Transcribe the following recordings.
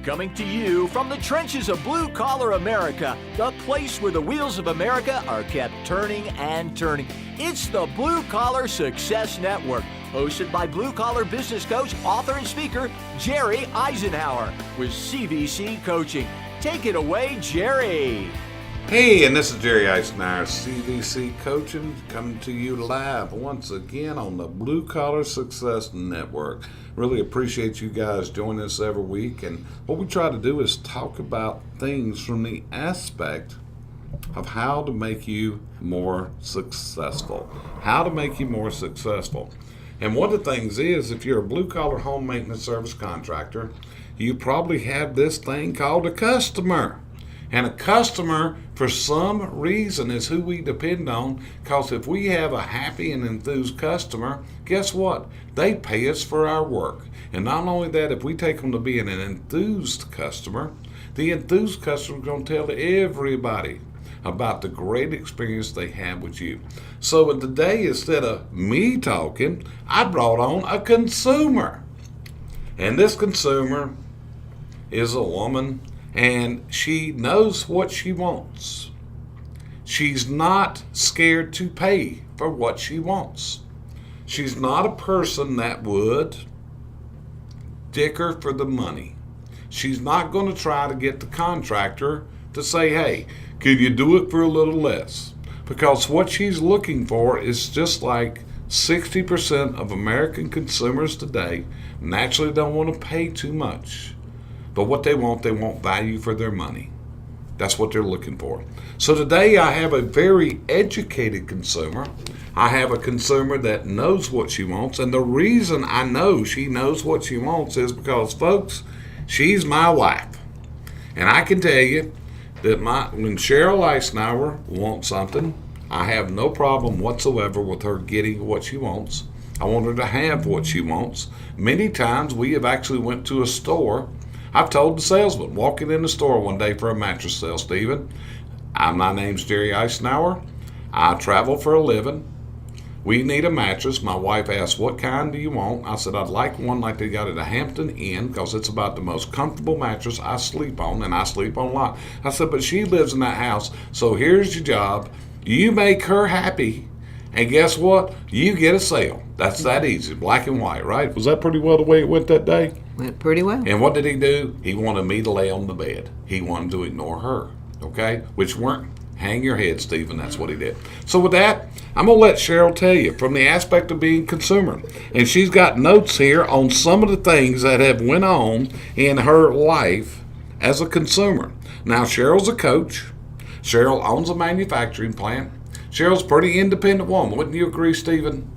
Coming to you from the trenches of Blue Collar America, the place where the wheels of America are kept turning and turning. It's the Blue Collar Success Network, hosted by blue collar business coach, author, and speaker Jerry Eisenhower with CVC Coaching. Take it away, Jerry. Hey, and this is Jerry Eisenhower, CVC Coaching, coming to you live once again on the Blue Collar Success Network. Really appreciate you guys joining us every week, and what we try to do is talk about things from the aspect of how to make you more successful. How to make you more successful. And one of the things is, if you're a blue-collar home maintenance service contractor, you probably have this thing called a customer. And a customer, for some reason, is who we depend on, because if we have a happy and enthused customer, guess what? They pay us for our work. And not only that, if we take them to be an enthused customer, the enthused customer is going to tell everybody about the great experience they have with you. So today, instead of me talking, I brought on a consumer. And this consumer is a woman, and she knows what she wants. She's not scared to pay for what she wants. She's not a person that would dicker for the money. She's not going to try to get the contractor to say, hey, can you do it for a little less? Because what she's looking for is just like 60% of American consumers today naturally don't want to pay too much. But what they want value for their money. That's what they're looking for. So today I have a very educated consumer. I have a consumer that knows what she wants. And the reason I know she knows what she wants is because, folks, she's my wife. And I can tell you that when Cheryl Eisenhower wants something, I have no problem whatsoever with her getting what she wants. I want her to have what she wants. Many times we have actually went to a store. I've told the salesman, walking in the store one day for a mattress sale, Stephen, my name's Jerry Eisenhower. I travel for a living. We need a mattress. My wife asked, what kind do you want? I said, I'd like one like they got at a Hampton Inn, because it's about the most comfortable mattress I sleep on, and I sleep on a lot. I said, but she lives in that house, so here's your job. You make her happy, and guess what? You get a sale. That's that easy, black and white, right? Was that pretty well the way it went that day? Went pretty well. And what did he do? He wanted me to lay on the bed. He wanted to ignore her, okay? Which weren't, hang your head, Stephen, that's what he did. So with that, I'm going to let Cheryl tell you from the aspect of being consumer. And she's got notes here on some of the things that have went on in her life as a consumer. Now, Cheryl's a coach. Cheryl owns a manufacturing plant. Cheryl's a pretty independent woman. Wouldn't you agree, Stephen?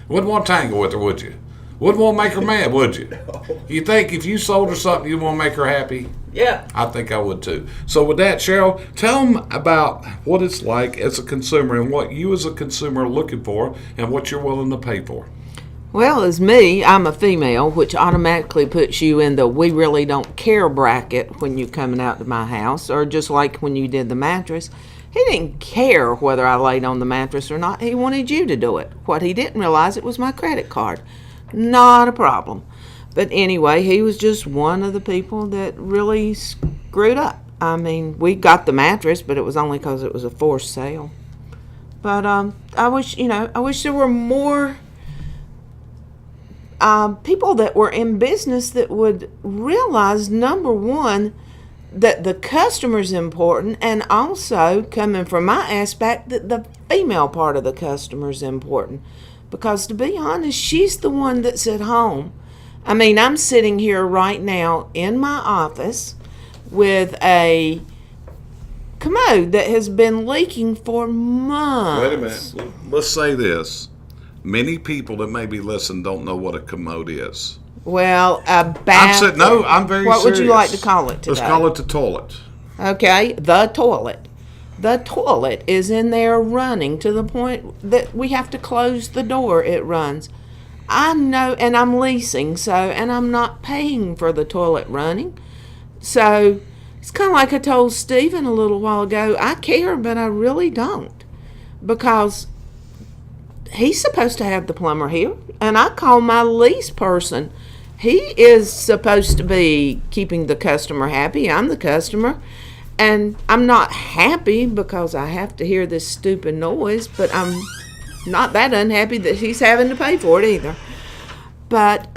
Wouldn't want to tangle with her, would you? Wouldn't want to make her mad, would you? No. You think if you sold her something, you'd want to make her happy? Yeah. I think I would too. So with that, Cheryl, tell them about what it's like as a consumer and what you as a consumer are looking for and what you're willing to pay for. Well, as me, I'm a female, which automatically puts you in the we really don't care bracket when you're coming out to my house, or just like when you did the mattress. He didn't care whether I laid on the mattress or not. He wanted you to do it. What he didn't realize, it was my credit card. Not a problem. But anyway, he was just one of the people that really screwed up. I mean, we got the mattress, but it was only because it was a forced sale. But I wish there were more people that were in business that would realize, number one, that the customer's important, and also, coming from my aspect, that the female part of the customer's important. Because to be honest, she's the one that's at home. I mean, I'm sitting here right now in my office with a commode that has been leaking for months. Wait a minute. Let's say this. Many people that may be listening don't know what a commode is. Well, a bath. I'm very serious. What would you like to call it today? Let's call it the toilet. Okay, the toilet. The toilet is in there running to the point that we have to close the door. It runs. I know, and I'm leasing, and I'm not paying for the toilet running. So it's kind of like I told Stephen a little while ago. I care, but I really don't, because he's supposed to have the plumber here, and I call my lease person. he is supposed to be keeping the customer happy. I'm the customer. And I'm not happy because I have to hear this stupid noise, but I'm not that unhappy that he's having to pay for it either. But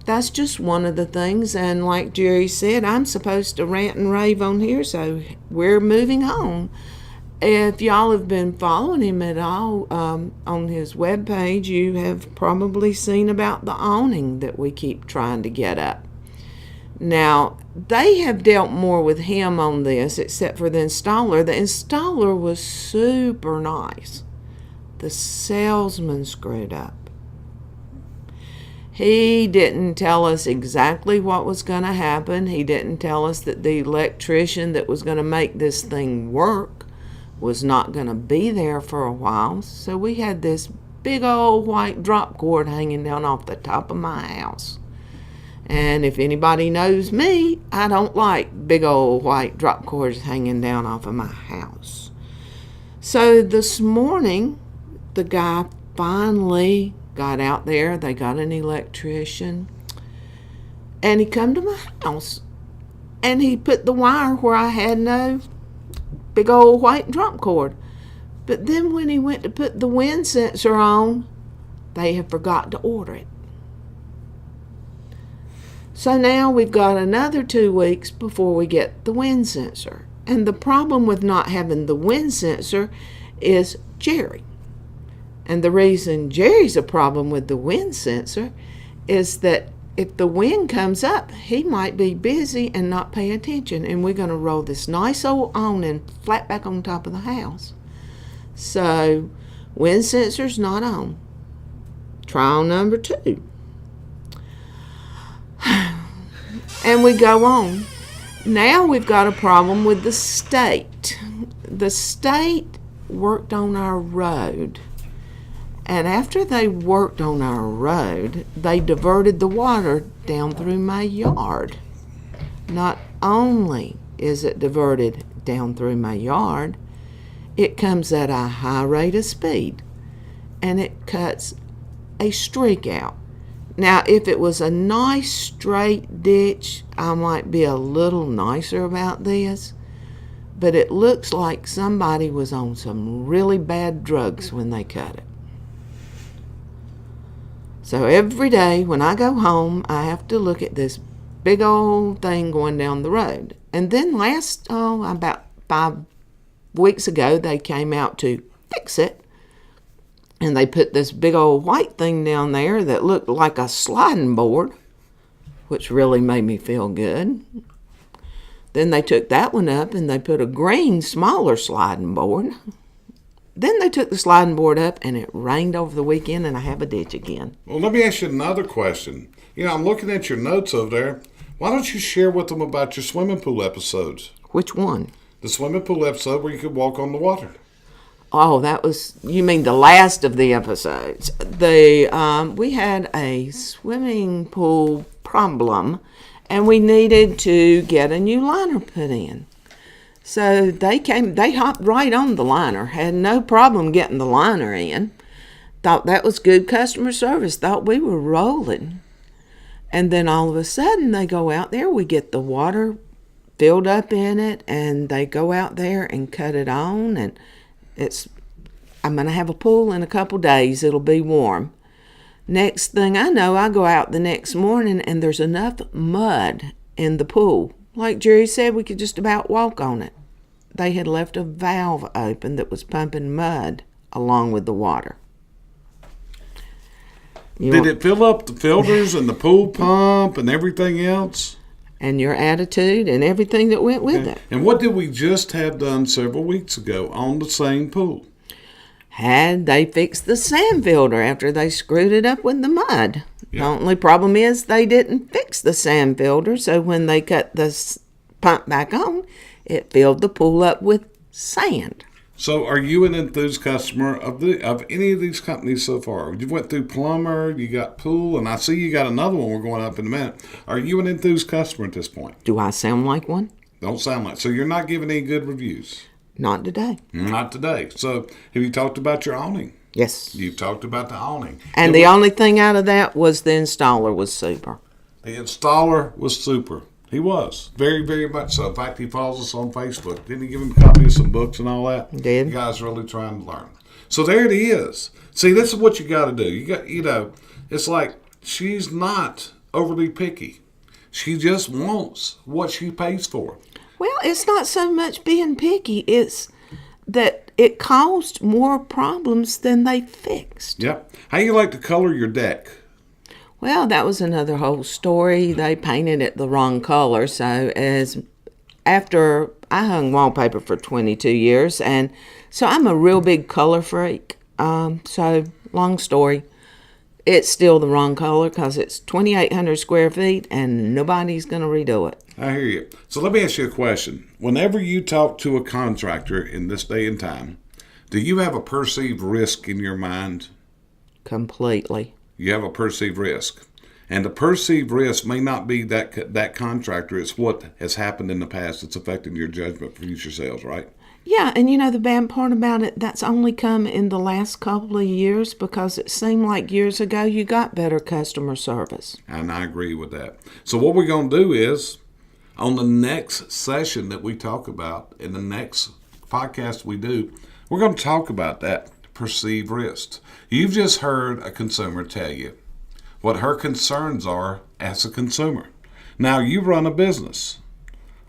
that's just one of the things. And like Jerry said, I'm supposed to rant and rave on here, so we're moving on. If y'all have been following him at all on his webpage, you have probably seen about the awning that we keep trying to get up. Now, they have dealt more with him on this, except for the installer. The installer was super nice. The salesman screwed up. He didn't tell us exactly what was going to happen. He didn't tell us that the electrician that was going to make this thing work was not going to be there for a while. So we had this big old white drop cord hanging down off the top of my house. And if anybody knows me, I don't like big old white drop cords hanging down off of my house. So this morning, the guy finally got out there. They got an electrician. And he come to my house. And he put the wire where I had no big old white drop cord. But then when he went to put the wind sensor on, they had forgot to order it. So now we've got another 2 weeks before we get the wind sensor. And the problem with not having the wind sensor is Jerry. And the reason Jerry's a problem with the wind sensor is that if the wind comes up, he might be busy and not pay attention. And we're going to roll this nice old awning flat back on top of the house. So wind sensor's not on. Trial number 2. And we go on. Now we've got a problem with the state. The state worked on our road. And after they worked on our road, they diverted the water down through my yard. Not only is it diverted down through my yard, it comes at a high rate of speed. And it cuts a streak out. Now, if it was a nice straight ditch, I might be a little nicer about this. But it looks like somebody was on some really bad drugs when they cut it. So every day when I go home, I have to look at this big old thing going down the road. And then about 5 weeks ago, they came out to fix it. And they put this big old white thing down there that looked like a sliding board, which really made me feel good. Then they took that one up and they put a green, smaller sliding board. Then they took the sliding board up and it rained over the weekend and I have a ditch again. Well, let me ask you another question. I'm looking at your notes over there. Why don't you share with them about your swimming pool episodes? Which one? The swimming pool episode where you could walk on the water. Oh, you mean the last of the episodes. We had a swimming pool problem, and we needed to get a new liner put in. So they hopped right on the liner, had no problem getting the liner in. Thought that was good customer service, thought we were rolling. And then all of a sudden, they go out there, we get the water filled up in it, and they go out there and cut it on, and I'm going to have a pool in a couple days. It'll be warm. Next thing I know, I go out the next morning and there's enough mud in the pool. Like Jerry said, we could just about walk on it. They had left a valve open that was pumping mud along with the water. Did it fill up the filters and the pool pump and everything else? And your attitude and everything that went with it. And what did we just have done several weeks ago on the same pool? They fixed the sand filter after they screwed it up with the mud. Yeah. The only problem is they didn't fix the sand filter, so when they cut the pump back on, it filled the pool up with sand. So are you an enthused customer of any of these companies so far? You went through plumber, you got pool, and I see you got another one we're going up in a minute. Are you an enthused customer at this point? Do I sound like one? Don't sound like. So you're not giving any good reviews? Not today. Not today. So have you talked about your awning? Yes. You've talked about the awning. And the only thing out of that was the installer was super. The installer was super. He was. Very, very much so. In fact, he follows us on Facebook. Didn't he give him a copy of some books and all that? Did. The guy's really trying to learn. So there it is. See, this is what you got to do. It's like she's not overly picky. She just wants what she pays for. Well, it's not so much being picky. It's that it caused more problems than they fixed. Yep. How you like to color your deck? Well, that was another whole story. They painted it the wrong color. So after I hung wallpaper for 22 years, and so I'm a real big color freak. So long story, it's still the wrong color because it's 2,800 square feet and nobody's going to redo it. I hear you. So let me ask you a question. Whenever you talk to a contractor in this day and time, do you have a perceived risk in your mind? Completely. You have a perceived risk. And the perceived risk may not be that contractor. It's what has happened in the past that's affecting your judgment for future sales, right? Yeah, and the bad part about it, that's only come in the last couple of years because it seemed like years ago you got better customer service. And I agree with that. So what we're going to do is, on the next session that we talk about, in the next podcast we do, we're going to talk about that perceived risk. You've just heard a consumer tell you what her concerns are as a consumer. Now, you run a business.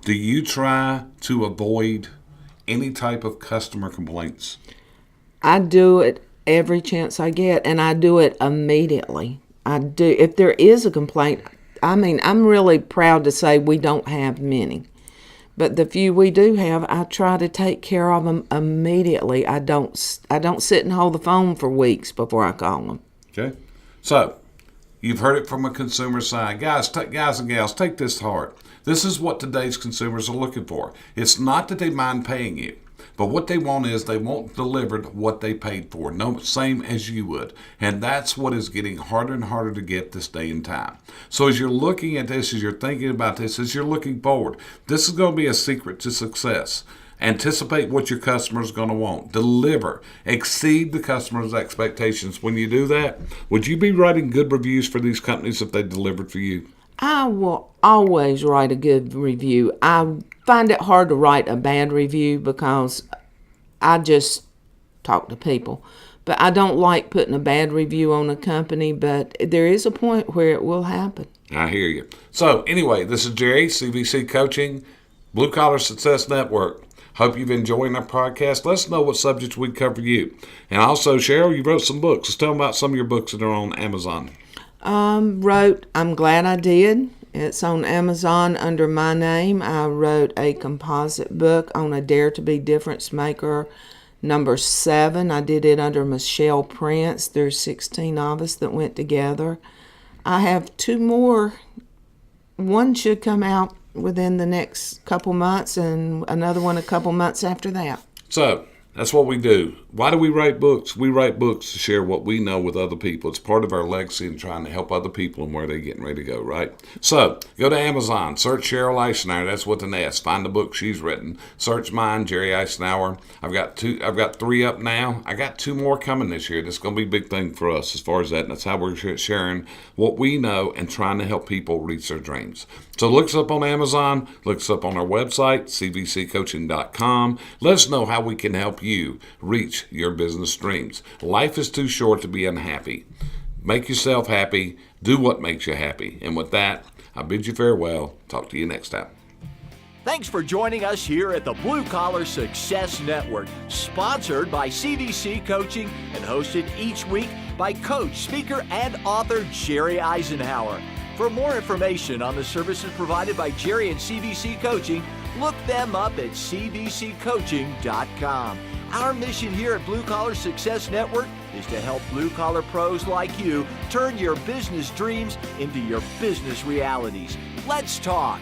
Do you try to avoid any type of customer complaints? I do it every chance I get, and I do it immediately. I do. If there is a complaint, I'm really proud to say we don't have many. But the few we do have, I try to take care of them immediately. I don't sit and hold the phone for weeks before I call them. Okay. So, you've heard it from a consumer side. Guys and gals, take this to heart. This is what today's consumers are looking for. It's not that they mind paying you, but what they want is they want delivered what they paid for. No, same as you would. And that's what is getting harder and harder to get this day and time. So as you're looking at this, as you're thinking about this, as you're looking forward, this is going to be a secret to success. Anticipate what your customer is going to want. Deliver. Exceed the customer's expectations. When you do that, would you be writing good reviews for these companies if they delivered for you? I will always write a good review. I find it hard to write a bad review because I just talk to people. But I don't like putting a bad review on a company, but there is a point where it will happen. I hear you. So anyway, this is Jerry, CVC Coaching, Blue Collar Success Network. Hope you've enjoyed our podcast. Let us know what subjects we cover for you. And also, Cheryl, you wrote some books. Let's tell them about some of your books that are on Amazon. Wrote I'm Glad I Did. It's on Amazon under my name. I wrote a composite book on a Dare to Be Difference Maker number 7. I did it under Michelle Prince. There's 16 of us that went together. I have 2 more. One should come out within the next couple months and another one a couple months after that. So, that's what we do. Why do we write books? We write books to share what we know with other people. It's part of our legacy in trying to help other people and where they're getting ready to go, right? So, go to Amazon, search Cheryl Eisenhower. That's with an S. Find the book she's written. Search mine, Jerry Eisenhower. I've got 3 up now. I got 2 more coming this year. That's going to be a big thing for us as far as that. And that's how we're sharing what we know and trying to help people reach their dreams. So look us up on Amazon. Look us up on our website, cvccoaching.com. Let us know how we can help you reach your business dreams. Life is too short to be unhappy. Make yourself happy. Do what makes you happy. And with that, I bid you farewell. Talk to you next time. Thanks for joining us here at the Blue Collar Success Network, sponsored by CVC Coaching and hosted each week by coach, speaker, and author Jerry Eisenhower. For more information on the services provided by Jerry and CVC Coaching, look them up at cvccoaching.com. Our mission here at Blue Collar Success Network is to help blue-collar pros like you turn your business dreams into your business realities. Let's talk.